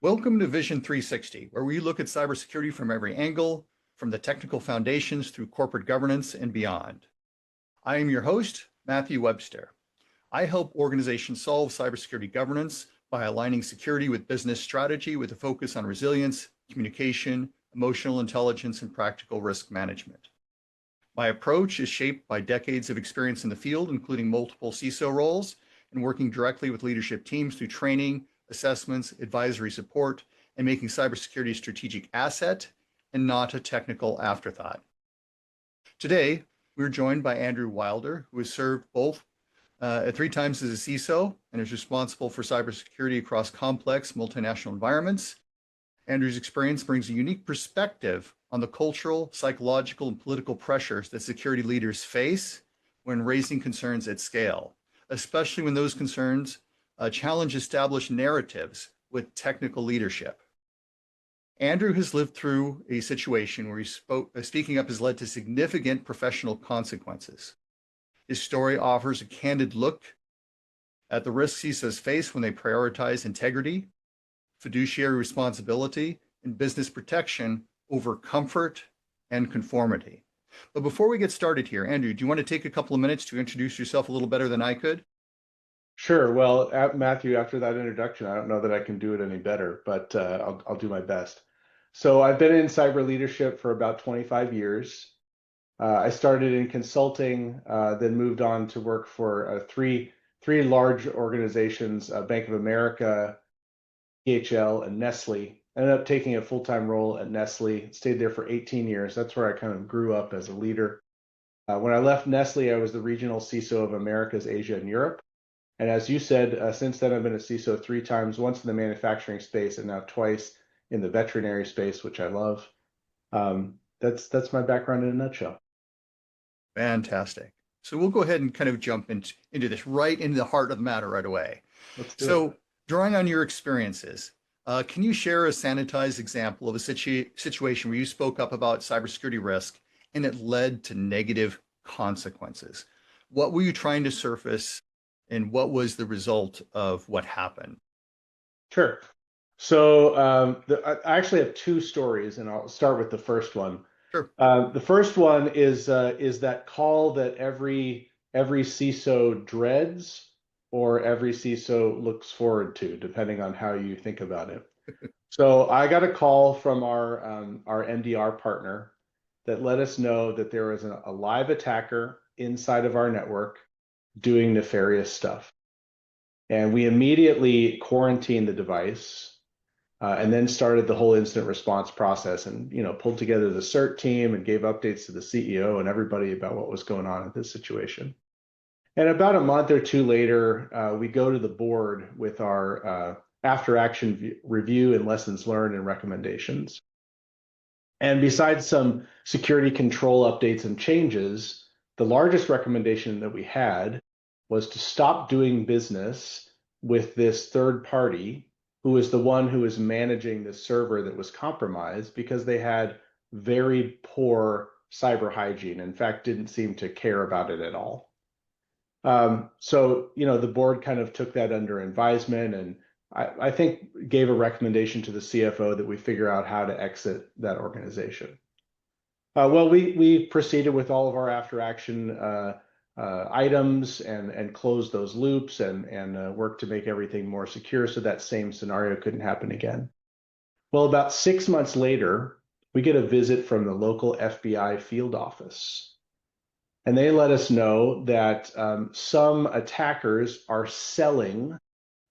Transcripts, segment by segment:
Welcome to Vision 360, where we look at cybersecurity from every angle, from the technical foundations through corporate governance and beyond. I am your host, Matthew Webster. I help organizations solve cybersecurity governance by aligning security with business strategy with a focus on resilience, communication, emotional intelligence, and practical risk management. My approach is shaped by decades of experience in the field, including multiple CISO roles and working directly with leadership teams through training, assessments, advisory support, and making cybersecurity a strategic asset and not a technical afterthought. Today, we're joined by Andrew Wilder, who has served both 3 times as a CISO and is responsible for cybersecurity across complex multinational environments. Andrew's experience brings a unique perspective on the cultural, psychological, and political pressures that security leaders face when raising concerns at scale, especially when those concerns challenge established narratives with technical leadership. Andrew has lived through a situation where speaking up has led to significant professional consequences. His story offers a candid look at the risks CISOs face when they prioritize integrity, fiduciary responsibility, and business protection over comfort and conformity. But before we get started here, Andrew, do you want to take a couple of minutes to introduce yourself a little better than I could? Sure. Well, Matthew, after that introduction, I don't know that I can do it any better, but I'll do my best. So I've been in cyber leadership for about 25 years. I started in consulting, then moved on to work for three large organizations, Bank of America, DHL, and Nestle. I ended up taking a full-time role at Nestle, stayed there for 18 years. That's where I kind of grew up as a leader. When I left Nestle, I was the regional CISO of Americas, Asia, and Europe. And as you said, since then I've been a CISO 3 times, once in the manufacturing space and now twice in the veterinary space, which I love. That's my background in a nutshell. Fantastic. So we'll go ahead and kind of jump into this right into the heart of the matter right away. Let's do it. Drawing on your experiences, can you share a sanitized example of a situation where you spoke up about cybersecurity risk and it led to negative consequences? What were you trying to surface and what was the result of what happened? Sure. So I actually have 2 stories, and I'll start with the first one. Sure. The first one is that call that every CISO dreads or every CISO looks forward to, depending on how you think about it. So I got a call from our MDR partner that let us know that there was a live attacker inside of our network doing nefarious stuff. And we immediately quarantined the device and then started the whole incident response process and pulled together the CERT team and gave updates to the CEO and everybody about what was going on in this situation. And about a month or 2 later, we go to the board with our after action review and lessons learned and recommendations. And besides some security control updates and changes, the largest recommendation that we had was to stop doing business with this third party who is the one who is managing the server that was compromised because they had very poor cyber hygiene. In fact, didn't seem to care about it at all. So, the board kind of took that under advisement and I think gave a recommendation to the CFO that we figure out how to exit that organization. Well, we proceeded with all of our after action items and closed those loops and worked to make everything more secure so that same scenario couldn't happen again. Well, about 6 months later, we get a visit from the local FBI field office. And they let us know that some attackers are selling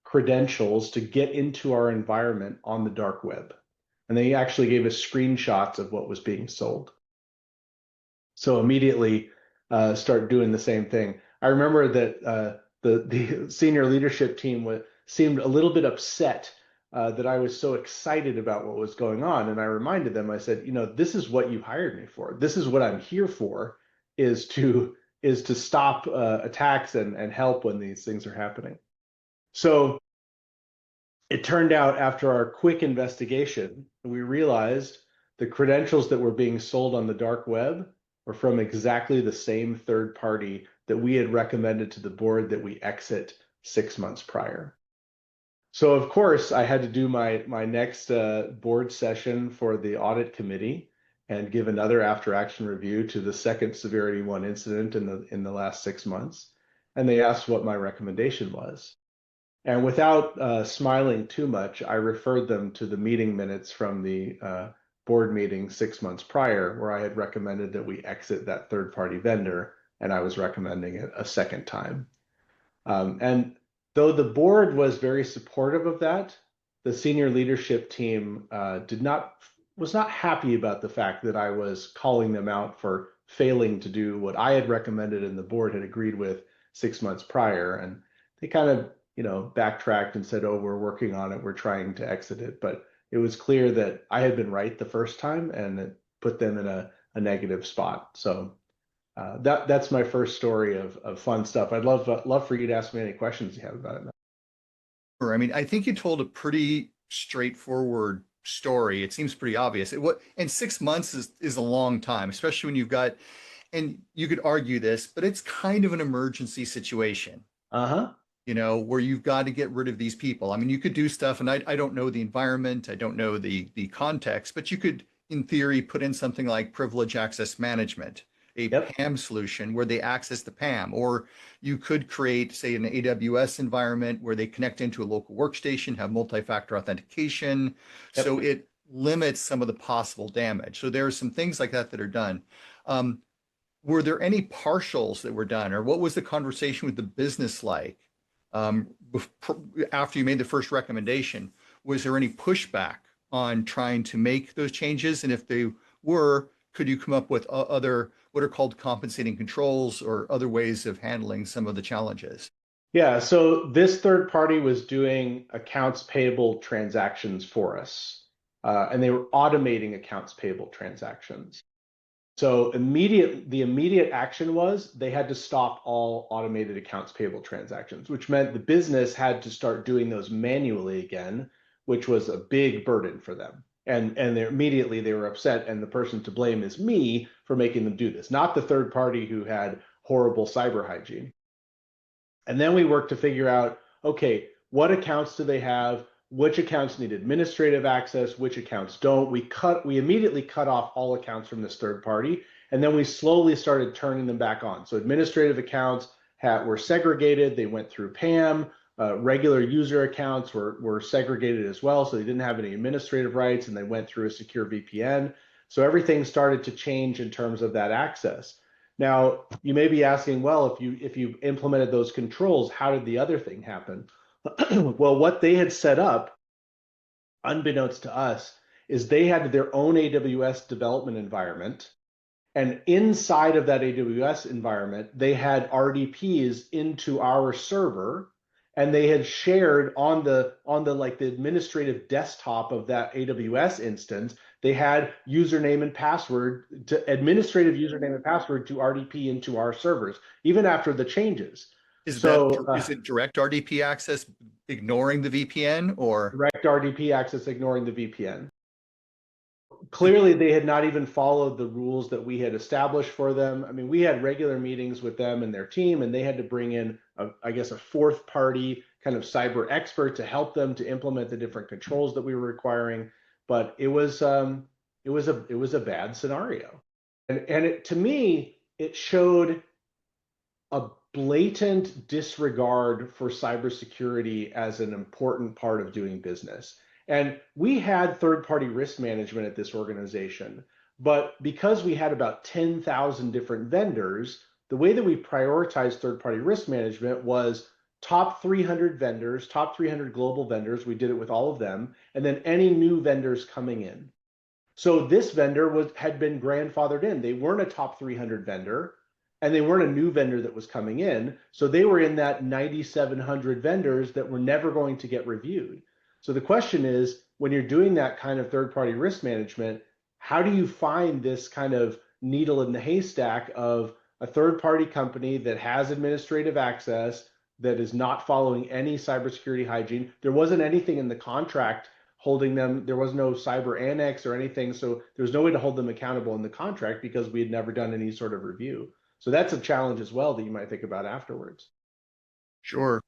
credentials to get into our environment on the dark web. And they actually gave us screenshots of what was being sold. So immediately start doing the same thing. I remember that the senior leadership team seemed a little bit upset that I was so excited about what was going on. And I reminded them, I said, this is what you hired me for. This is what I'm here for, is to stop attacks and help when these things are happening. So it turned out after our quick investigation, we realized the credentials that were being sold on the dark web were from exactly the same third party that we had recommended to the board that we exit 6 months prior. So of course I had to do my next board session for the audit committee and give another after action review to the second severity one incident in the last 6 months. And they asked what my recommendation was. And without smiling too much, I referred them to the meeting minutes from the board meeting 6 months prior, where I had recommended that we exit that third party vendor, and I was recommending it a second time. And though the board was very supportive of that, the senior leadership team was not happy about the fact that I was calling them out for failing to do what I had recommended and the board had agreed with 6 months prior. And they kind of, backtracked and said, "Oh, we're working on it. We're trying to exit it." But it was clear that I had been right the first time, and it put them in a negative spot. So that's my first story of fun stuff. I'd love for you to ask me any questions you have about it. Sure. I mean, I think you told a pretty straightforward story. It seems pretty obvious. And 6 months is a long time, especially when you've got, and you could argue this, but it's kind of an emergency situation, Uh-huh. where you've got to get rid of these people. I mean, you could do stuff, and I don't know the environment, I don't know the context, but you could, in theory, put in something like privilege access management, a Yep. PAM solution where they access the PAM, or you could create, say, an AWS environment where they connect into a local workstation, have multi-factor authentication, so Yep. it limits some of the possible damage. So there are some things like that that are done. Were there any partials that were done, or what was the conversation with the business like? um, After you made the first recommendation, was there any pushback on trying to make those changes? And if they were, could you come up with other, what are called compensating controls or other ways of handling some of the challenges? Yeah, so this third party was doing accounts payable transactions for us, and they were automating accounts payable transactions. So the immediate action was they had to stop all automated accounts payable transactions, which meant the business had to start doing those manually again, which was a big burden for them. And immediately they were upset, and the person to blame is me for making them do this, not the third party who had horrible cyber hygiene. And then we worked to figure out, okay, what accounts do they have? Which accounts need administrative access? Which accounts don't? We immediately cut off all accounts from this third party, and then we slowly started turning them back on. So administrative accounts were segregated. They went through PAM. Regular user accounts were segregated as well, so they didn't have any administrative rights, and they went through a secure VPN. So everything started to change in terms of that access. Now, you may be asking, well, if you implemented those controls, how did the other thing happen? Well, what they had set up, unbeknownst to us, is they had their own AWS development environment. And inside of that AWS environment, they had RDPs into our server, and they had shared on the like the administrative desktop of that AWS instance, they had username and password to administrative username and password to RDP into our servers, even after the changes. So Is it direct RDP access ignoring the VPN, or? direct RDP access ignoring the VPN. Clearly, they had not even followed the rules that we had established for them. I mean, we had regular meetings with them and their team, and they had to bring in, I guess, a fourth party kind of cyber expert to help them to implement the different controls that we were requiring. But it was a bad scenario, and to me, it showed a blatant disregard for cybersecurity as an important part of doing business. And we had third-party risk management at this organization, but because we had about 10,000 different vendors, the way that we prioritized third-party risk management was top 300 vendors, top 300 global vendors. We did it with all of them, and then any new vendors coming in. So this vendor had been grandfathered in. They weren't a top 300 vendor, and they weren't a new vendor that was coming in. So they were in that 9,700 vendors that were never going to get reviewed. So the question is, when you're doing that kind of third-party risk management, how do you find this kind of needle in the haystack of a third-party company that has administrative access, that is not following any cybersecurity hygiene? There wasn't anything in the contract holding them. There was no cyber annex or anything. So there's no way to hold them accountable in the contract because we had never done any sort of review. So that's a challenge as well that you might think about afterwards. Sure.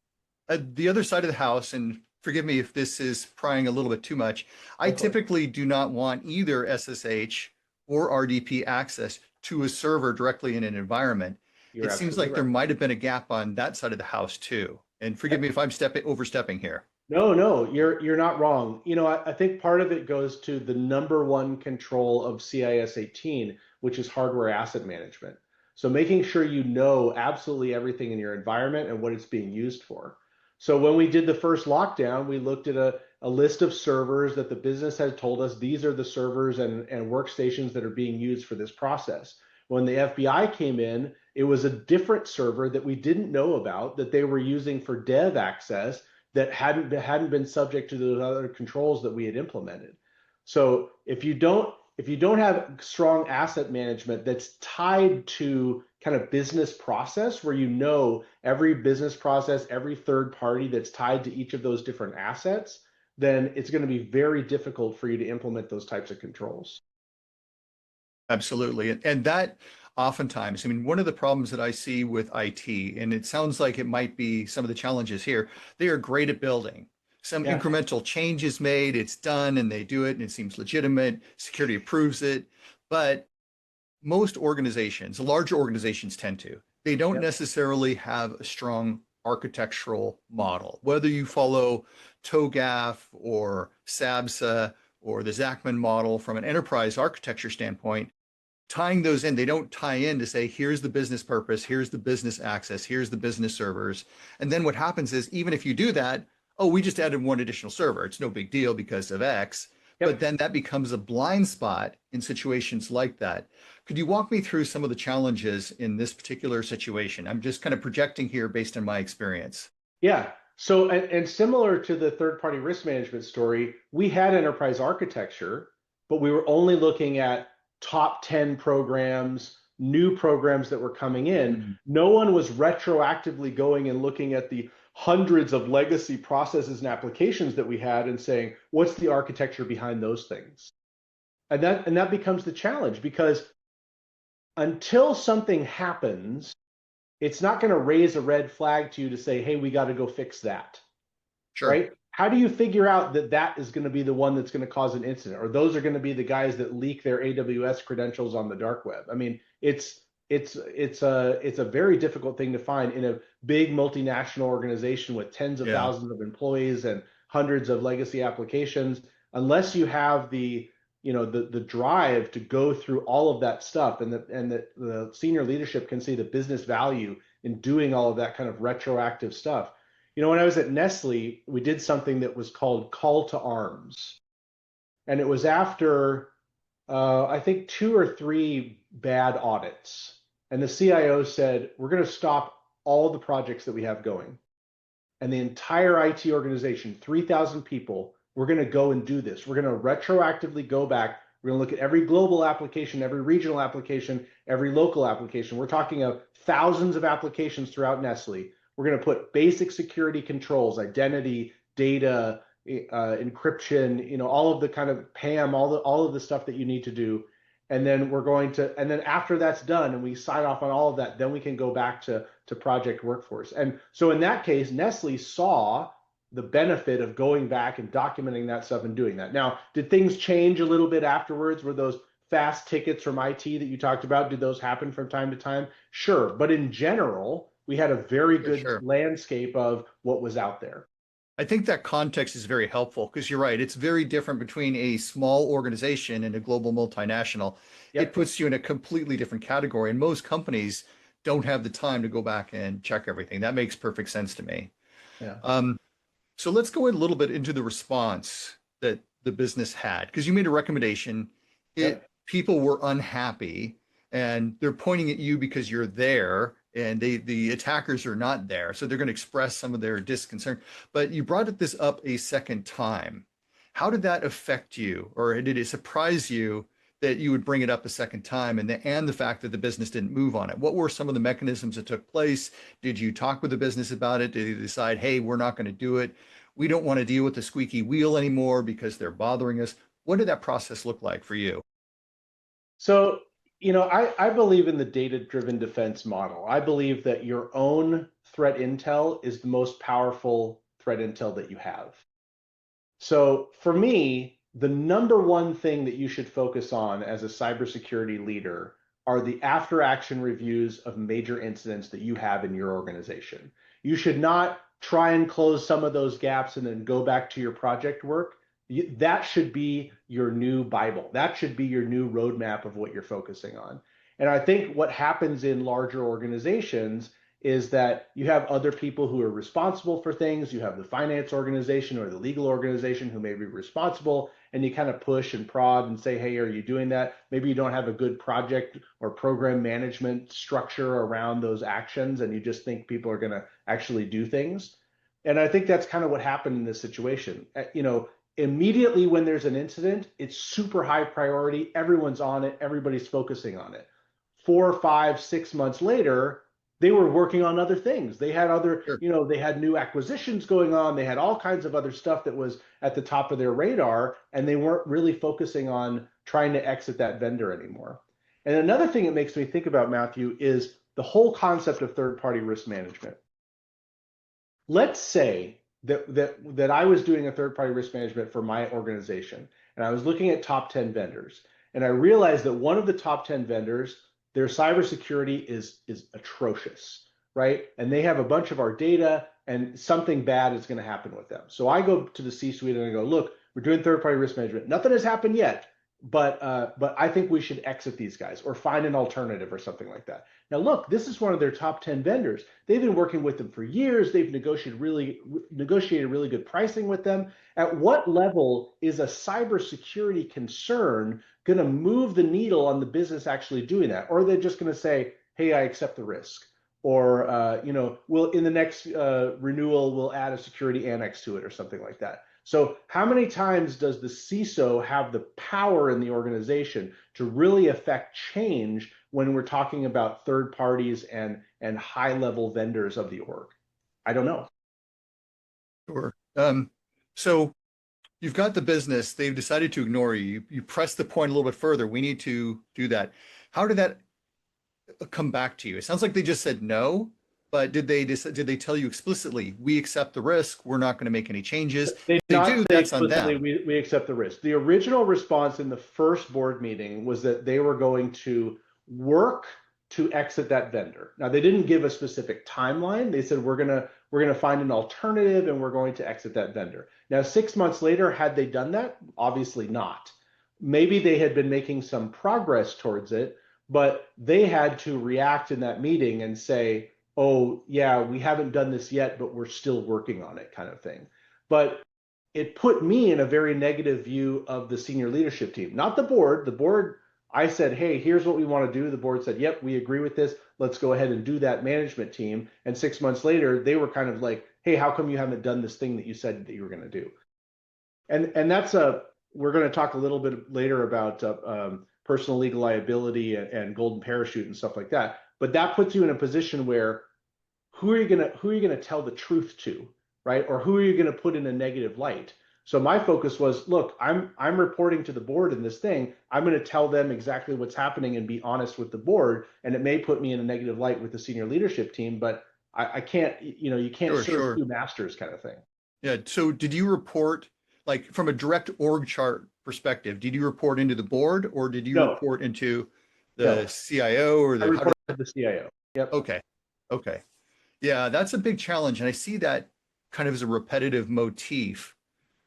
The other side of the house, and forgive me if this is prying a little bit too much. I Go for it. typically do not want either SSH or RDP access to a server directly in an environment. You're It seems absolutely like there right. might have been a gap on that side of the house too. And forgive me if I'm overstepping here. No, no, you're not wrong. I think part of it goes to the number one control of CIS 18, which is hardware asset management. So making sure you know absolutely everything in your environment and what it's being used for. So when we did the first lockdown, we looked at a list of servers that the business had told us these are the servers and workstations that are being used for this process. When the FBI came in, it was a different server that we didn't know about that they were using for dev access that hadn't been subject to those other controls that we had implemented. So if you don't have strong asset management that's tied to kind of business process where you know every business process, every third party that's tied to each of those different assets, then it's going to be very difficult for you to implement those types of controls. Absolutely. And that oftentimes, I mean, one of the problems that I see with IT, and it sounds like it might be some of the challenges here, they are great at building. Some Yeah. incremental change is made, it's done, and they do it, and it seems legitimate. Security approves it. But most organizations, larger organizations tend to, they don't Yep. necessarily have a strong architectural model. Whether you follow TOGAF or SABSA or the Zachman model from an enterprise architecture standpoint, tying those in, they don't tie in to say, here's the business purpose, here's the business access, here's the business servers. And then what happens is, even if you do that, oh, we just added one additional server. It's no big deal because of X. But Yep. then that becomes a blind spot in situations like that. Could you walk me through some of the challenges in this particular situation? I'm just kind of projecting here based on my experience. Yeah. So, and similar to the third-party risk management story, we had enterprise architecture, but we were only looking at top 10 programs, new programs that were coming in. Mm, No one was retroactively going and looking at the hundreds of legacy processes and applications that we had and saying, what's the architecture behind those things? And that becomes the challenge because until something happens, it's not going to raise a red flag to you to say, hey, we got to go fix that, sure. right? How do you figure out that that is going to be the one that's going to cause an incident, or those are going to be the guys that leak their AWS credentials on the dark web? I mean, it's a very difficult thing to find in a big multinational organization with tens of Yeah. thousands of employees and hundreds of legacy applications, unless you have the drive to go through all of that stuff, and the senior leadership can see the business value in doing all of that kind of retroactive stuff. When I was at Nestle, we did something that was called call to arms, and it was after I think two or three bad audits, and the CIO said, we're going to stop all the projects that we have going, and the entire IT organization, 3,000 people, we're going to go and do this. We're going to retroactively go back. We're going to look at every global application, every regional application, every local application. We're talking of thousands of applications throughout Nestle. We're going to put basic security controls, identity, data, encryption, all of the kind of PAM, all of the stuff that you need to do. And then after that's done and we sign off on all of that, then we can go back to project workforce. And so in that case, Nestle saw the benefit of going back and documenting that stuff and doing that. Now, did things change a little bit afterwards? Were those fast tickets from IT that you talked about, did those happen from time to time? Sure. But in general, we had a very Sure, good sure. landscape of what was out there. I think that context is very helpful because you're right. It's very different between a small organization and a global multinational. It Yep. puts you in a completely different category, and most companies don't have the time to go back and check everything. That makes perfect sense to me. Yeah. Um, so let's go a little bit into the response that the business had because you made a recommendation. Yep. People were unhappy, and they're pointing at you because you're there, and the attackers are not there, so they're going to express some of their disconcern. But you brought this up a second time. How did that affect you, or did it surprise you that you would bring it up a second time, and the fact that the business didn't move on it? What were some of the mechanisms that took place? Did you talk with the business about it? Did you decide, hey, we're not going to do it? We don't want to deal with the squeaky wheel anymore because they're bothering us. What did that process look like for you? So, I believe in the data-driven defense model. I believe that your own threat intel is the most powerful threat intel that you have. So for me, the number one thing that you should focus on as a cybersecurity leader are the after action reviews of major incidents that you have in your organization. You should not try and close some of those gaps and then go back to your project work. That should be your new Bible. That should be your new roadmap of what you're focusing on. And I think what happens in larger organizations is that you have other people who are responsible for things. You have the finance organization or the legal organization who may be responsible, and you kind of push and prod and say, hey, are you doing that? Maybe you don't have a good project or program management structure around those actions, and you just think people are going to actually do things. And I think that's kind of what happened in this situation. Immediately when there's an incident, it's super high priority. Everyone's on it. Everybody's focusing on it. 4, 5, 6 months later, they were working on other things. They had other, Sure. they had new acquisitions going on. They had all kinds of other stuff that was at the top of their radar, and they weren't really focusing on trying to exit that vendor anymore. And another thing it makes me think about, Matthew, is the whole concept of third-party risk management. Let's say that I was doing a third-party risk management for my organization, and I was looking at top 10 vendors, and I realized that one of the top 10 vendors, their cybersecurity is atrocious, right? And they have a bunch of our data, and something bad is going to happen with them. So I go to the C-suite and I go, look, we're doing third-party risk management. Nothing has happened yet, but I think we should exit these guys or find an alternative or something like that. Now, look, this is one of their top 10 vendors. They've been working with them for years. They've negotiated really good pricing with them. At what level is a cybersecurity concern going to move the needle on the business actually doing that? Or are they just going to say, hey, I accept the risk? Or, we'll in the next renewal, we'll add a security annex to it or something like that. So how many times does the CISO have the power in the organization to really affect change when we're talking about third parties and high-level vendors of the org? I don't know. Sure. So you've got the business, they've decided to ignore you. You press the point a little bit further. We need to do that. How did that come back to you? It sounds like they just said no, but did they tell you explicitly, we accept the risk, we're not going to make any changes? They If they not do, say that's on explicitly, them. we accept the risk. The original response in the first board meeting was that they were going to work to exit that vendor. Now, they didn't give a specific timeline. They said we're gonna find an alternative and we're going to exit that vendor. Now, 6 months later, had they done that? Obviously not. Maybe they had been making some progress towards it, but they had to react in that meeting and say, oh yeah, we haven't done this yet, but we're still working on it, kind of thing. But it put me in a very negative view of the senior leadership team, not the board. The board, I said, hey, here's what we want to do. The board said, yep, we agree with this. Let's go ahead and do that management team. And 6 months later, they were kind of like, hey, how come you haven't done this thing that you said that you were going to do? And that's we're going to talk a little bit later about personal legal liability and golden parachute and stuff like that. But that puts you in a position where who are you gonna tell the truth to, right? Or who are you gonna put in a negative light? So my focus was, look, I'm reporting to the board in this thing. I'm going to tell them exactly what's happening and be honest with the board. And it may put me in a negative light with the senior leadership team, but I can't, you can't serve two masters, kind of thing. Yeah. So did you report, like from a direct org chart perspective, did you report into the board or did you report into the CIO or I reported to the CIO? Yep. Okay. Okay. Yeah, that's a big challenge. And I see that kind of as a repetitive motif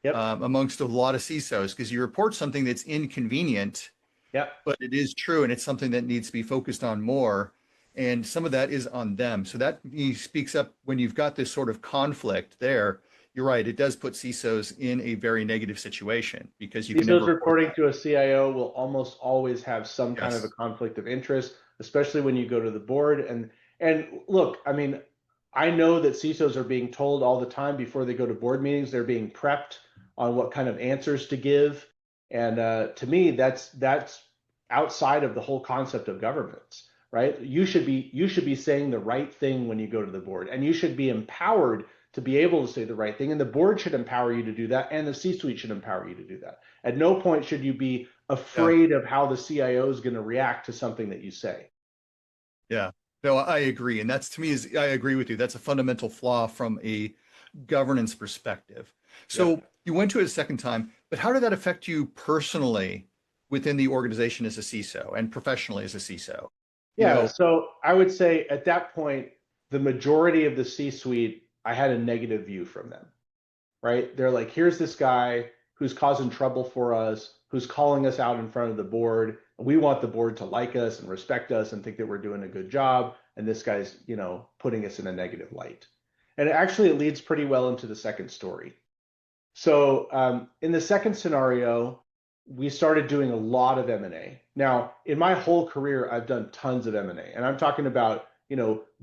amongst a lot of CISOs, because you report something that's inconvenient, but it is true and it's something that needs to be focused on more. And some of that is on them. So that speaks up when you've got this sort of conflict there. You're right. It does put CISOs in a very negative situation because you can CISOs reporting to a CIO will almost always have some kind of a conflict of interest, especially when you go to the board. And look, I mean, I know that CISOs are being told all the time before they go to board meetings, they're being prepped on what kind of answers to give. And to me, that's outside of the whole concept of governance, right? You should be saying the right thing when you go to the board, and you should be empowered to be able to say the right thing. And the board should empower you to do that, and the C-suite should empower you to do that. At no point should you be afraid of how the CIO is going to react to something that you say. Yeah. No, I agree. And that's, to me, I agree with you. That's a fundamental flaw from a governance perspective. So You went to it a second time, but how did that affect you personally within the organization as a CISO and professionally as a CISO? You Yeah, know, so I would say at that point, the majority of the C-suite, I had a negative view from them, right? They're like, here's this guy who's causing trouble for us, who's calling us out in front of the board. We want the board to like us and respect us and think that we're doing a good job. And this guy's, putting us in a negative light. And actually, it leads pretty well into the second story. So in the second scenario, we started doing a lot of M&A. Now, in my whole career, I've done tons of M&A, and I'm talking about,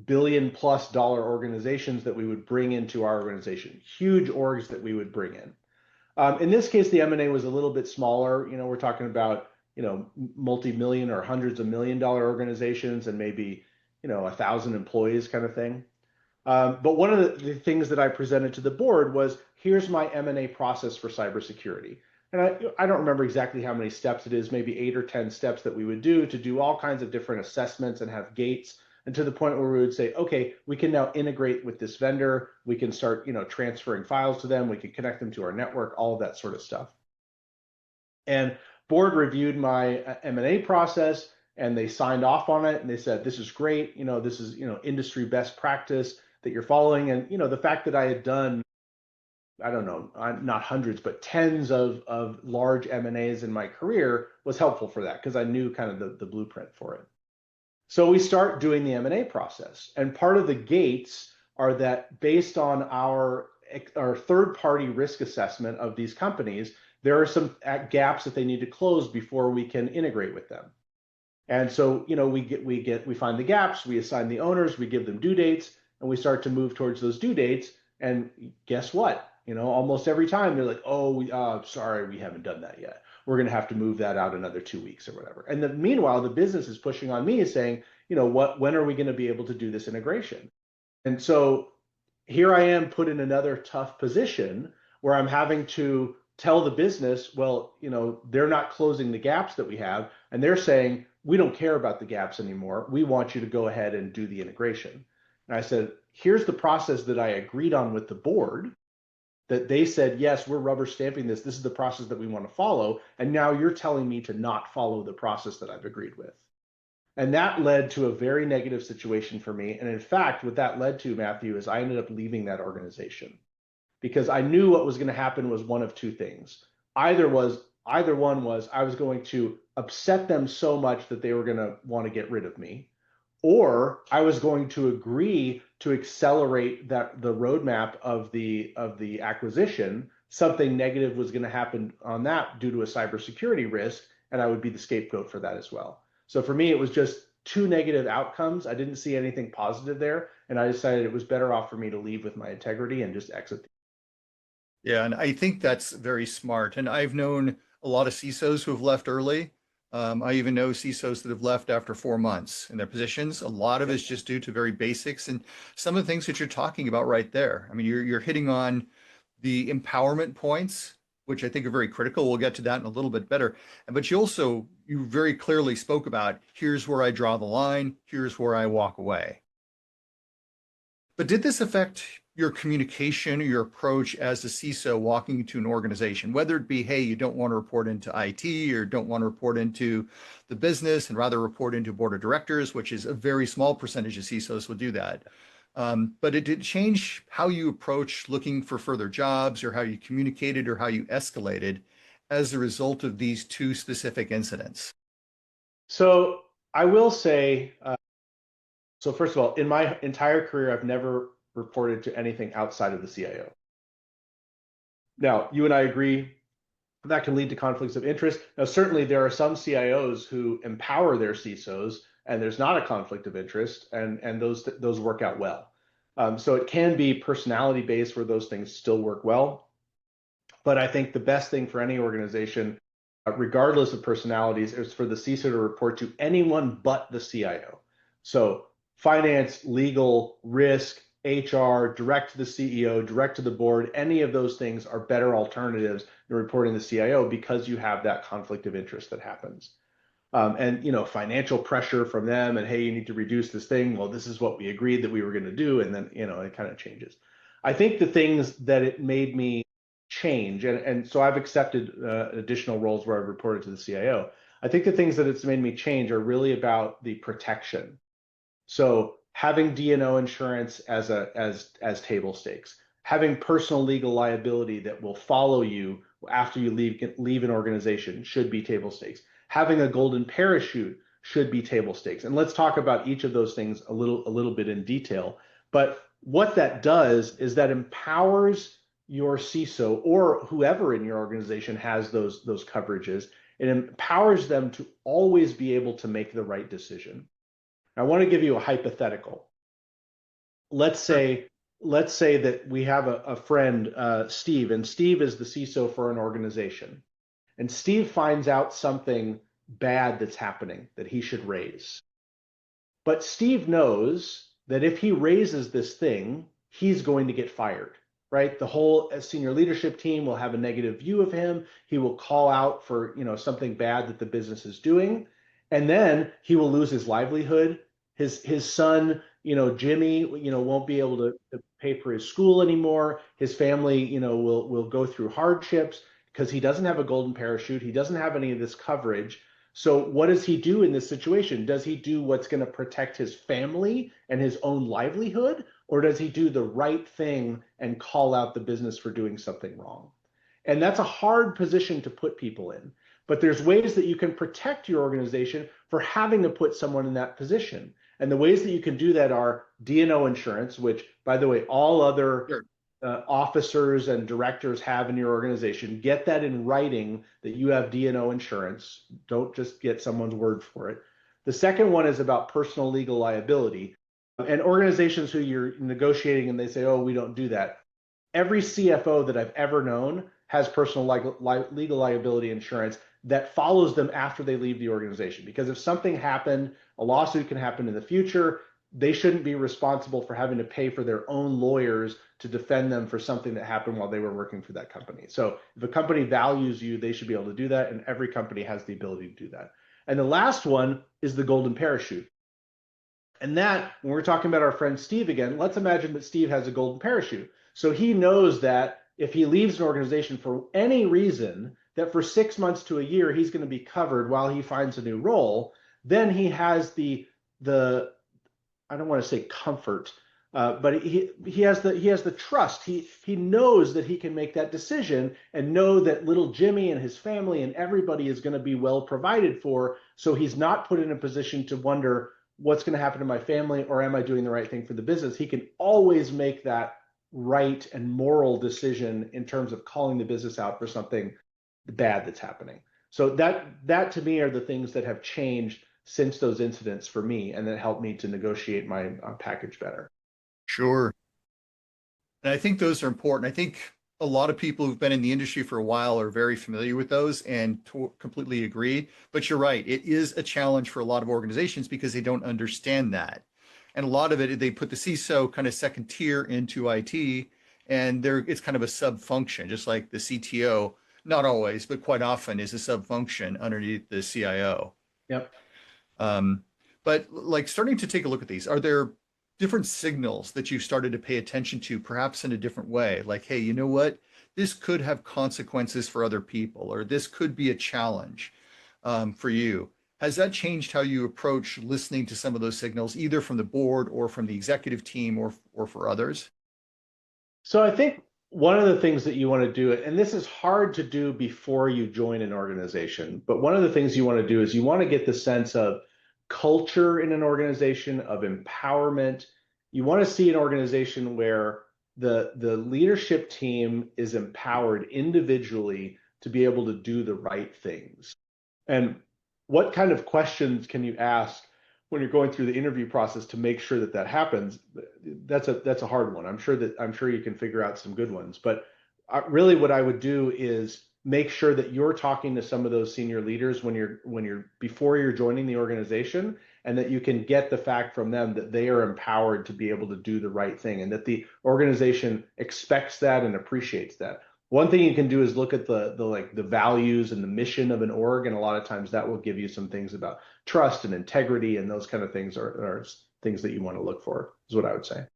billion-plus-dollar organizations that we would bring into our organization, huge orgs that we would bring in. In this case, the M&A was a little bit smaller. We're talking about, multi-million or hundreds of million-dollar organizations and maybe, 1,000 employees kind of thing. But one of the things that I presented to the board was, here's my M&A process for cybersecurity. And I don't remember exactly how many steps it is, maybe 8 or 10 steps that we would do to do all kinds of different assessments and have gates, and to the point where we would say, okay, we can now integrate with this vendor. We can start, transferring files to them. We can connect them to our network, all of that sort of stuff. And board reviewed my M&A process, and they signed off on it, and they said, this is great. This is, industry best practice that you're following. And, the fact that I had done, I don't know, not hundreds, but tens of large M&As in my career was helpful for that, because I knew kind of the blueprint for it. So we start doing the M&A process. And part of the gates are that based on our third-party risk assessment of these companies, there are some gaps that they need to close before we can integrate with them. And so, we find the gaps, we assign the owners, we give them due dates, and we start to move towards those due dates. And guess what? Almost every time they're like, oh, sorry, we haven't done that yet. We're going to have to move that out another 2 weeks or whatever. And meanwhile, the business is pushing on me, saying, when are we going to be able to do this integration? And so here I am put in another tough position where I'm having to tell the business, well, they're not closing the gaps that we have. And they're saying, we don't care about the gaps anymore. We want you to go ahead and do the integration. And I said, here's the process that I agreed on with the board, that they said, yes, we're rubber stamping this. This is the process that we want to follow. And now you're telling me to not follow the process that I've agreed with. And that led to a very negative situation for me. And in fact, what that led to, Matthew, is I ended up leaving that organization, because I knew what was going to happen was one of two things. Either one was I was going to upset them so much that they were going to want to get rid of me, or I was going to agree to accelerate the roadmap of the acquisition. Something negative was going to happen on that due to a cybersecurity risk, and I would be the scapegoat for that as well. So for me, it was just two negative outcomes. I didn't see anything positive there, and I decided it was better off for me to leave with my integrity and just exit. Yeah, and I think that's very smart. And I've known a lot of CISOs who have left early. I even know CISOs that have left after 4 months in their positions. A lot of it's just due to very basics and some of the things that you're talking about right there. I mean, you're hitting on the empowerment points, which I think are very critical. We'll get to that in a little bit better. But you very clearly spoke about, here's where I draw the line, here's where I walk away. But did this affect your communication or your approach as a CISO walking into an organization, whether it be, hey, you don't want to report into IT or don't want to report into the business and rather report into board of directors, which is a very small percentage of CISOs will do that. But it did change how you approach looking for further jobs or how you communicated or how you escalated as a result of these two specific incidents. So I will say, so first of all, in my entire career, I've never reported to anything outside of the CIO. Now, you and I agree that can lead to conflicts of interest. Now, certainly there are some CIOs who empower their CISOs, and there's not a conflict of interest, and those work out well. So it can be personality based where those things still work well. But I think the best thing for any organization, regardless of personalities, is for the CISO to report to anyone but the CIO. So finance, legal, risk, HR, direct to the CEO, direct to the board, any of those things are better alternatives than reporting to the CIO, because you have that conflict of interest that happens. And financial pressure from them, and hey, you need to reduce this thing. Well, this is what we agreed that we were going to do, and then it kind of changes. I think the things that it made me change, and so I've accepted additional roles where I've reported to the CIO. I think the things that it's made me change are really about the protection. So having D&O insurance as table stakes, having personal legal liability that will follow you after you leave an organization should be table stakes. Having a golden parachute should be table stakes. And let's talk about each of those things a little bit in detail. But what that does is that empowers your CISO or whoever in your organization has those coverages. It empowers them to always be able to make the right decision. I want to give you a hypothetical. Let's say that we have a friend, Steve, and Steve is the CISO for an organization. And Steve finds out something bad that's happening that he should raise. But Steve knows that if he raises this thing, he's going to get fired, right? The whole senior leadership team will have a negative view of him. He will call out for, something bad that the business is doing. And then he will lose his livelihood. His son, Jimmy, won't be able to pay for his school anymore. His family, will go through hardships because he doesn't have a golden parachute. He doesn't have any of this coverage. So what does he do in this situation? Does he do what's going to protect his family and his own livelihood? Or does he do the right thing and call out the business for doing something wrong? And that's a hard position to put people in. But there's ways that you can protect your organization for having to put someone in that position. And the ways that you can do that are D&O insurance, which, by the way, all other officers and directors have in your organization. Get that in writing that you have D&O insurance. Don't just get someone's word for it. The second one is about personal legal liability. And organizations who you're negotiating and they say, oh, we don't do that. Every CFO that I've ever known has personal legal liability insurance that follows them after they leave the organization. Because if something happened, a lawsuit can happen in the future. They shouldn't be responsible for having to pay for their own lawyers to defend them for something that happened while they were working for that company. So if a company values you, they should be able to do that. And every company has the ability to do that. And the last one is the golden parachute. And that, when we're talking about our friend Steve again, let's imagine that Steve has a golden parachute. So he knows that if he leaves an organization for any reason, that for 6 months to a year, he's going to be covered while he finds a new role. Then he has the I don't want to say comfort, but he has the trust. He knows that he can make that decision and know that little Jimmy and his family and everybody is going to be well provided for. So he's not put in a position to wonder what's going to happen to my family or am I doing the right thing for the business. He can always make that right and moral decision in terms of calling the business out for something bad that's happening. So that to me are the things that have changed since those incidents for me, and that helped me to negotiate my package better. Sure. And I think those are important. I think a lot of people who've been in the industry for a while are very familiar with those and completely agree. But you're right. It is a challenge for a lot of organizations because they don't understand that. And a lot of it, they put the CISO kind of second tier into IT, and it's kind of a sub function, just like the CTO, not always, but quite often is a sub function underneath the CIO. Yep. But like starting to take a look at these, are there different signals that you've started to pay attention to, perhaps in a different way? Like, hey, you know what? This could have consequences for other people, or this could be a challenge for you. Has that changed how you approach listening to some of those signals, either from the board or from the executive team or for others? So I think one of the things that you want to do, and this is hard to do before you join an organization, but one of the things you want to do is you want to get the sense of culture in an organization, of empowerment. You want to see an organization where the leadership team is empowered individually to be able to do the right things. And what kind of questions can you ask when you're going through the interview process to make sure that that happens? That's a hard one. I'm sure you can figure out some good ones, but really what I would do is make sure that you're talking to some of those senior leaders before you're joining the organization, and that you can get the fact from them that they are empowered to be able to do the right thing and that the organization expects that and appreciates that. One thing you can do is look at the values and the mission of an org, and a lot of times that will give you some things about trust and integrity, and those kind of things are things that you want to look for, is what I would say.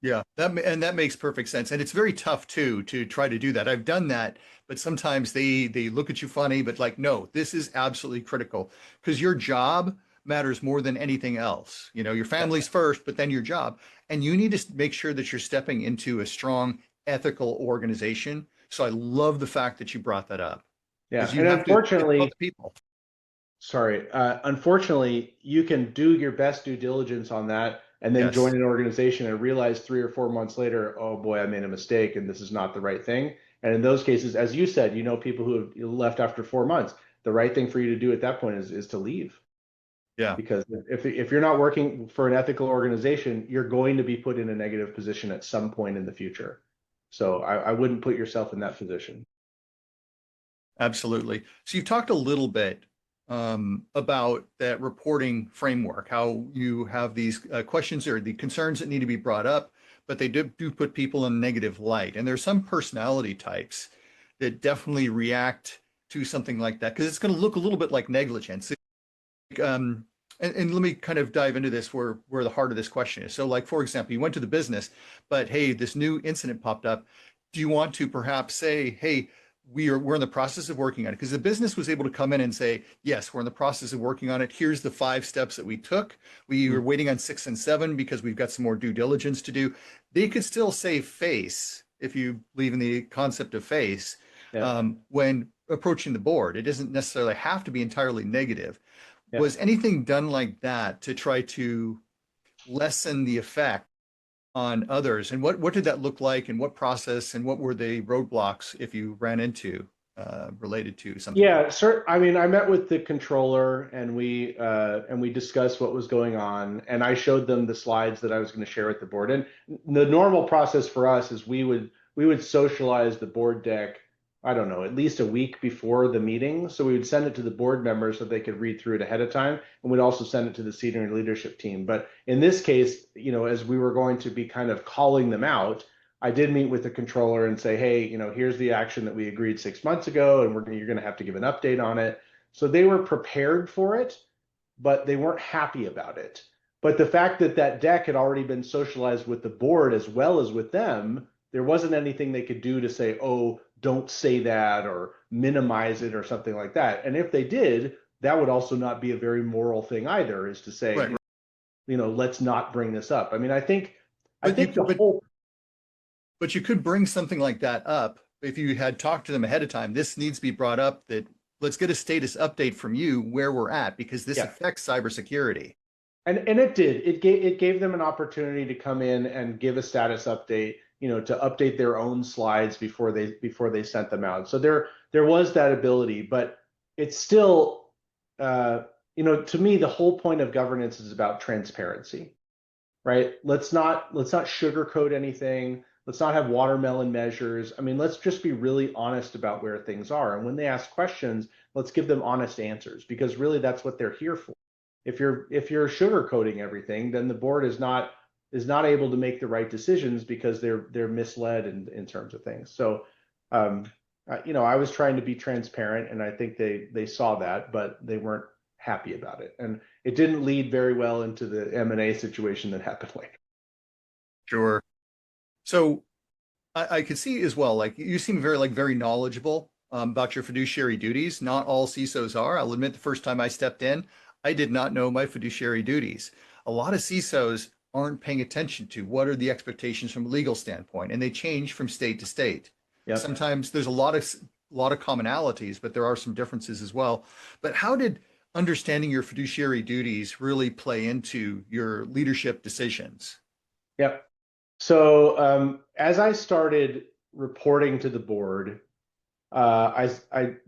Yeah, that makes perfect sense, and it's very tough too to try to do that. I've done that, but sometimes they look at you funny, but like, no, this is absolutely critical because your job matters more than anything else. You know, your Yeah. family's first, but then your job, and you need to make sure that you're stepping into a strong ethical organization. So I love the fact that you brought that up because Yeah. you And have to. It's about unfortunately, the people. sorry, unfortunately, you can do your best due diligence on that and then join Yes. an organization and realize 3 or 4 months later, oh boy, I made a mistake and this is not the right thing. And in those cases, as you said, you know, people who have left after 4 months, the right thing for you to do at that point is to leave. Yeah. Because if you're not working for an ethical organization, you're going to be put in a negative position at some point in the future. So I wouldn't put yourself in that position. Absolutely. So you've talked a little bit about that reporting framework, how you have these questions or the concerns that need to be brought up, but they do put people in a negative light. And there's some personality types that definitely react to something like that because it's going to look a little bit like negligence. Um, and let me kind of dive into this where the heart of this question is. So, like for example, you went to the business, but hey, this new incident popped up. Do you want to perhaps say, hey, we're in the process of working on it? Because the business was able to come in and say, yes, we're in the process of working on it. Here's the 5 steps that we took. We were Mm. waiting on 6 and 7 because we've got some more due diligence to do. They could still save face if you believe in the concept of face Yeah, when approaching the board. It doesn't necessarily have to be entirely negative. yeah. Was anything done like that to try to lessen the effect on others? And what did that look like and what process and what were the roadblocks if you ran into related to something like Yeah, sir. I mean, I met with the controller and we discussed what was going on, and I showed them the slides that I was going to share with the board. And the normal process for us is we would socialize the board deck, I don't know, at least a week before the meeting. So we would send it to the board members so they could read through it ahead of time, and we'd also send it to the senior leadership team. But in this case, you know, as we were going to be kind of calling them out, I did meet with the controller and say, hey, you know, here's the action that we agreed 6 months ago, and you're going to have to give an update on it. So they were prepared for it, but they weren't happy about it. But the fact that that deck had already been socialized with the board as well as with them, there wasn't anything they could do to say, oh, don't say that or minimize it or something like that. And if they did, that would also not be a very moral thing either, is to say, right, right. you know, let's not bring this up. I mean, I But you think the could whole but you could bring something like that up if you had talked to them ahead of time. This needs to be brought up that let's get a status update from you where we're at because this yeah. affects cybersecurity. And it did. It gave them an opportunity to come in and give a status update, you know, to update their own slides before they sent them out. So there was that ability, but it's still, you know, to me, the whole point of governance is about transparency, right? Let's not sugarcoat anything. Let's not have watermelon measures. I mean, let's just be really honest about where things are. And when they ask questions, let's give them honest answers because really that's what they're here for. If you're sugarcoating everything, then the board is not able to make the right decisions because they're misled in terms of things. So, um, you know, I was trying to be transparent, and I think they saw that, but they weren't happy about it, and it didn't lead very well into the M&A situation that happened later. Sure. So I could see as well, like you seem very knowledgeable about your fiduciary duties. Not all CISOs are. I'll admit the first time I stepped in, I did not know my fiduciary duties. A lot of CISOs aren't paying attention to what are the expectations from a legal standpoint, and they change from state to state. Yep. Sometimes there's a lot of commonalities, but there are some differences as well. But how did understanding your fiduciary duties really play into your leadership decisions? Yep. So as I started reporting to the board, I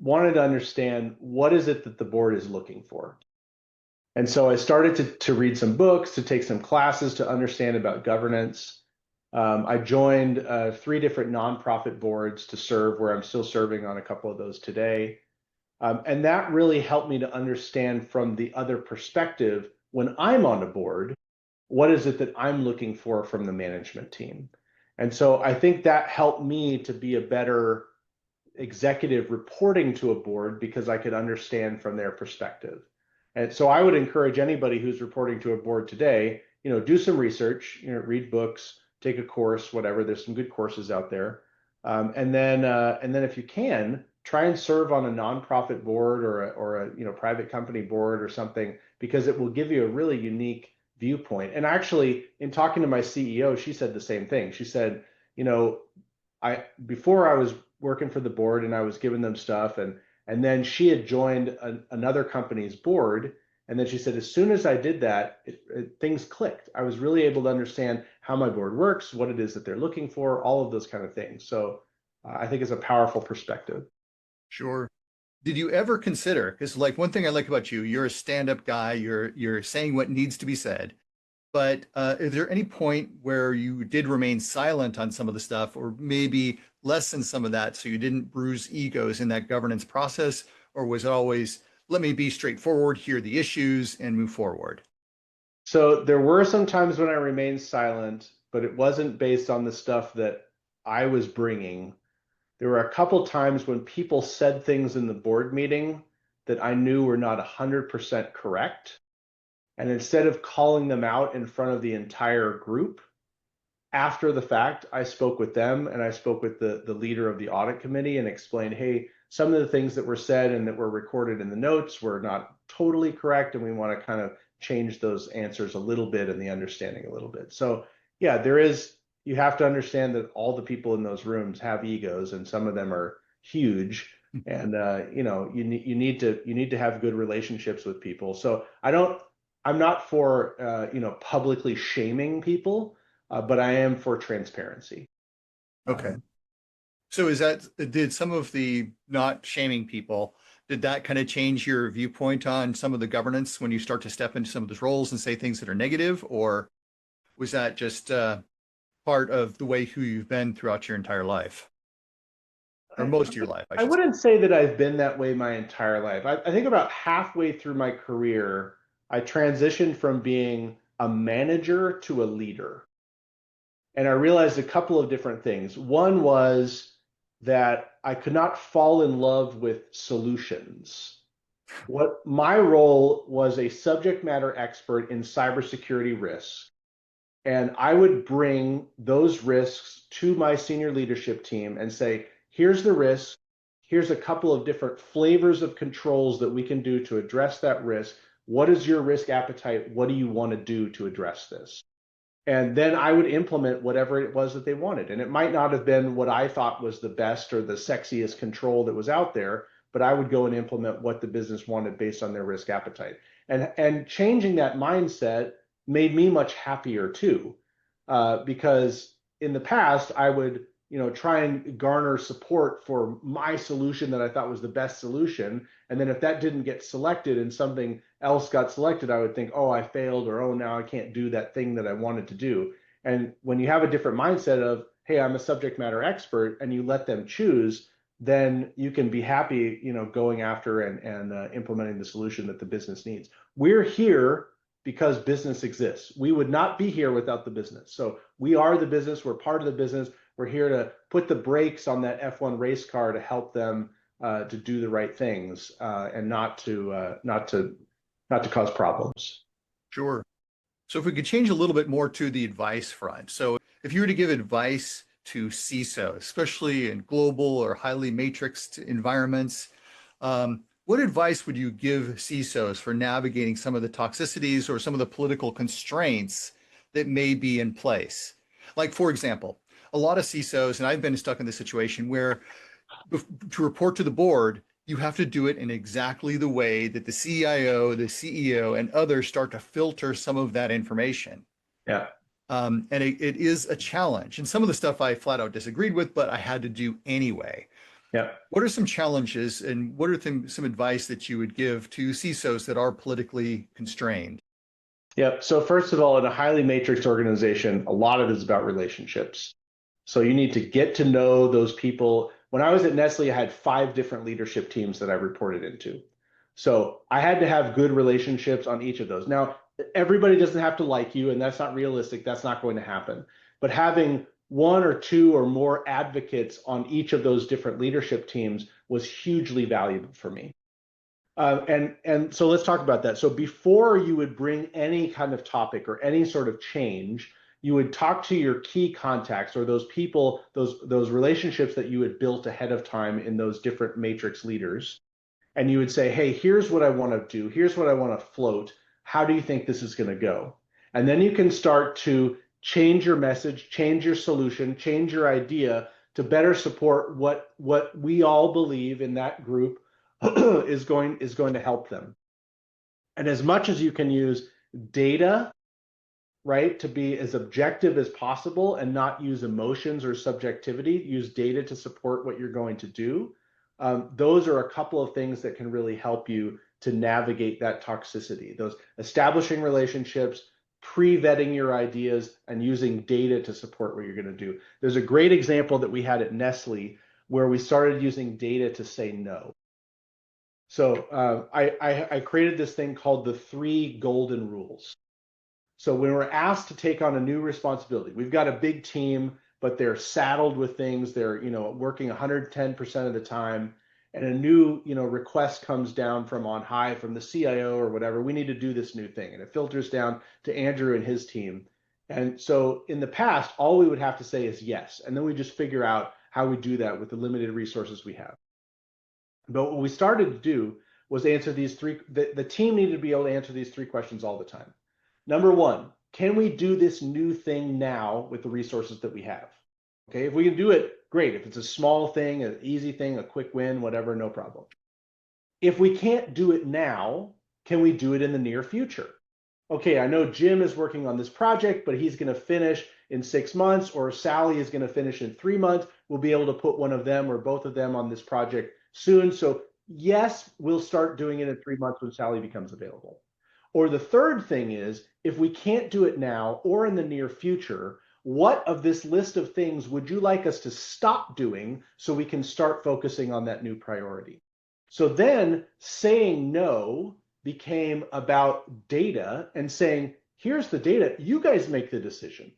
wanted to understand what is it that the board is looking for. And so I started to read some books, to take some classes to understand about governance. I joined 3 different nonprofit boards to serve, where I'm still serving on a couple of those today. And that really helped me to understand from the other perspective, when I'm on a board, what is it that I'm looking for from the management team? And so I think that helped me to be a better executive reporting to a board because I could understand from their perspective. And so I would encourage anybody who's reporting to a board today, you know, do some research, you know, read books, take a course, whatever. There's some good courses out there. And then if you can, try and serve on a nonprofit board or a private company board or something, because it will give you a really unique viewpoint. And actually, in talking to my CEO, she said the same thing. She said, before I was working for the board and I was giving them stuff, and then she had joined another company's board. And then she said, as soon as I did that, things clicked. I was really able to understand how my board works, what it is that they're looking for, all of those kind of things. So I think it's a powerful perspective. Sure. Did you ever consider, because like one thing I like about you, you're a stand-up guy, you're saying what needs to be said. But is there any point where you did remain silent on some of the stuff, or maybe lessen some of that so you didn't bruise egos in that governance process? Or was it always, let me be straightforward, hear the issues, and move forward? So there were some times when I remained silent, but it wasn't based on the stuff that I was bringing. There were a couple times when people said things in the board meeting that I knew were not 100% correct. And instead of calling them out in front of the entire group, after the fact, I spoke with them and I spoke with the leader of the audit committee and explained, hey, some of the things that were said and that were recorded in the notes were not totally correct, and we want to kind of change those answers a little bit and the understanding a little bit. So yeah, you have to understand that all the people in those rooms have egos, and some of them are huge. And you need to have good relationships with people. So I'm not for publicly shaming people, but I am for transparency. Okay. So did some of the not shaming people, did that kind of change your viewpoint on some of the governance when you start to step into some of those roles and say things that are negative? Or was that just part of the way who you've been throughout your entire life? Or most of your life, I I should say. wouldn't say that I've been that way my entire life. I think about halfway through my career, I transitioned from being a manager to a leader. And I realized a couple of different things. One was that I could not fall in love with solutions. What my role was, a subject matter expert in cybersecurity risks. And I would bring those risks to my senior leadership team and say, here's the risk. Here's a couple of different flavors of controls that we can do to address that risk. What is your risk appetite? What do you want to do to address this? And then I would implement whatever it was that they wanted. And it might not have been what I thought was the best or the sexiest control that was out there, but I would go and implement what the business wanted based on their risk appetite. And changing that mindset made me much happier too, because in the past I would try and garner support for my solution that I thought was the best solution. And then if that didn't get selected and something else got selected, I would think, oh, I failed, or oh, now I can't do that thing that I wanted to do. And when you have a different mindset of, hey, I'm a subject matter expert, and you let them choose, then you can be happy, going after and implementing the solution that the business needs. We're here because business exists. We would not be here without the business. So we are the business. We're part of the business. We're here to put the brakes on that F1 race car to help them to do the right things and not to cause problems. Sure. So if we could change a little bit more to the advice front. So if you were to give advice to CISOs, especially in global or highly matrixed environments, what advice would you give CISOs for navigating some of the toxicities or some of the political constraints that may be in place? Like, for example, a lot of CISOs, and I've been stuck in this situation where to report to the board, you have to do it in exactly the way that the CIO, the CEO, and others start to filter some of that information. Yeah. And it is a challenge. And some of the stuff I flat out disagreed with, but I had to do anyway. Yeah. What are some challenges and what are some advice that you would give to CISOs that are politically constrained? Yeah. So first of all, in a highly matrix organization, a lot of it is about relationships. So you need to get to know those people. When I was at Nestle, I had 5 different leadership teams that I reported into. So I had to have good relationships on each of those. Now, everybody doesn't have to like you, and that's not realistic. That's not going to happen. But having 1 or 2 or more advocates on each of those different leadership teams was hugely valuable for me. And so let's talk about that. So before you would bring any kind of topic or any sort of change, you would talk to your key contacts or those people, those relationships that you had built ahead of time in those different matrix leaders. And you would say, hey, here's what I want to do. Here's what I want to float. How do you think this is going to go? And then you can start to change your message, change your solution, change your idea to better support what we all believe in that group is going to help them. And as much as you can use data, right, to be as objective as possible and not use emotions or subjectivity, use data to support what you're going to do. Those are a couple of things that can really help you to navigate that toxicity. Those establishing relationships, pre-vetting your ideas, and using data to support what you're going to do. There's a great example that we had at Nestle where we started using data to say no. So I created this thing called the 3 golden rules. So when we're asked to take on a new responsibility, we've got a big team, but they're saddled with things. They're, working 110% of the time, and a new, request comes down from on high from the CIO or whatever. We need to do this new thing, and it filters down to Andrew and his team. And so in the past, all we would have to say is yes, and then we just figure out how we do that with the limited resources we have. But what we started to do was answer these 3. The team needed to be able to answer these 3 questions all the time. Number 1, can we do this new thing now with the resources that we have? Okay, if we can do it, great. If it's a small thing, an easy thing, a quick win, whatever, no problem. If we can't do it now, can we do it in the near future? Okay, I know Jim is working on this project, but he's going to finish in 6 months, or Sally is going to finish in 3 months. We'll be able to put one of them or both of them on this project soon. So yes, we'll start doing it in 3 months when Sally becomes available. Or the third thing is, if we can't do it now or in the near future, what of this list of things would you like us to stop doing so we can start focusing on that new priority? So then saying no became about data and saying, here's the data, you guys make the decision.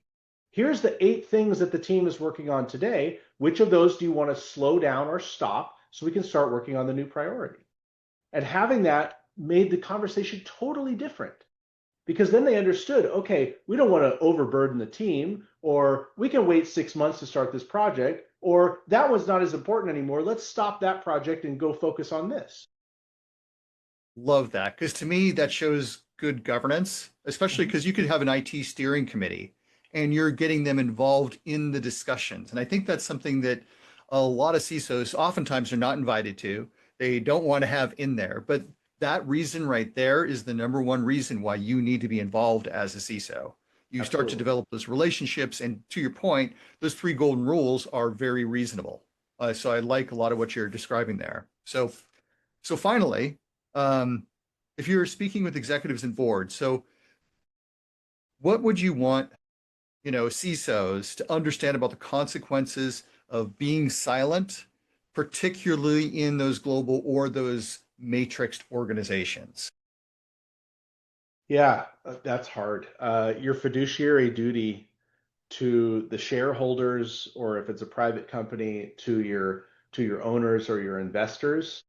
Here's the 8 things that the team is working on today. Which of those do you want to slow down or stop so we can start working on the new priority? And having that made the conversation totally different, because then they understood, okay, we don't want to overburden the team, or we can wait 6 months to start this project, or that was not as important anymore. Let's stop that project and go focus on this. Love that, because to me, that shows good governance, especially because you could have an IT steering committee and you're getting them involved in the discussions. And I think that's something that a lot of CISOs oftentimes are not invited to. They don't want to have in there, but that reason right there is the number one reason why you need to be involved as a CISO. You start to Absolutely. develop those relationships, and to your point, those 3 golden rules are very reasonable. So I like a lot of what you're describing there. So finally, if you're speaking with executives and boards, so what would you want, CISOs to understand about the consequences of being silent, particularly in those global or those matrixed organizations? Yeah, that's hard. Your fiduciary duty to the shareholders, or if it's a private company, to your owners or your investors.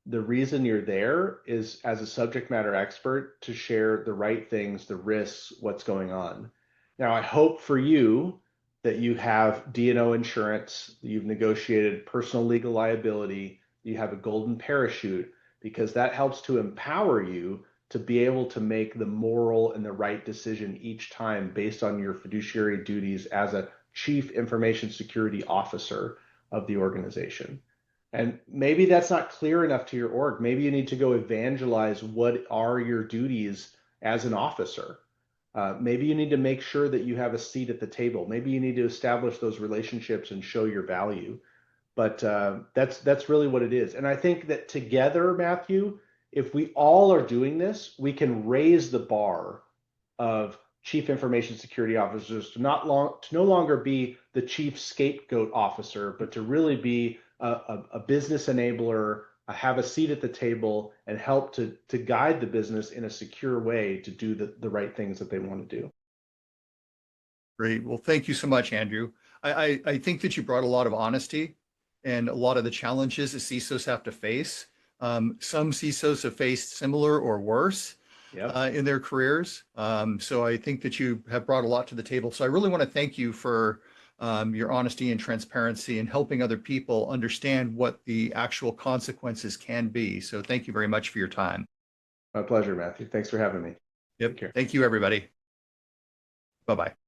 The reason you're there is as a subject matter expert to share the right things, the risks, what's going on. Now, I hope for you that you have D&O insurance, you've negotiated personal legal liability, you have a golden parachute, because that helps to empower you to be able to make the moral and the right decision each time based on your fiduciary duties as a chief information security officer of the organization. And maybe that's not clear enough to your org. Maybe you need to go evangelize what are your duties as an officer. Maybe you need to make sure that you have a seat at the table. Maybe you need to establish those relationships and show your value. But that's really what it is. And I think that together, Matthew, if we all are doing this, we can raise the bar of chief information security officers to no longer be the chief scapegoat officer, but to really be a business enabler, have a seat at the table, and help to guide the business in a secure way to do the right things that they want to do. Great. Well, thank you so much, Andrew. I think that you brought a lot of honesty and a lot of the challenges that CISOs have to face. Some CISOs have faced similar or worse. in their careers. So I think that you have brought a lot to the table. So I really want to thank you for your honesty and transparency and helping other people understand what the actual consequences can be. So thank you very much for your time. My pleasure, Matthew. Thanks for having me. Yep. Thank you, everybody. Bye-bye.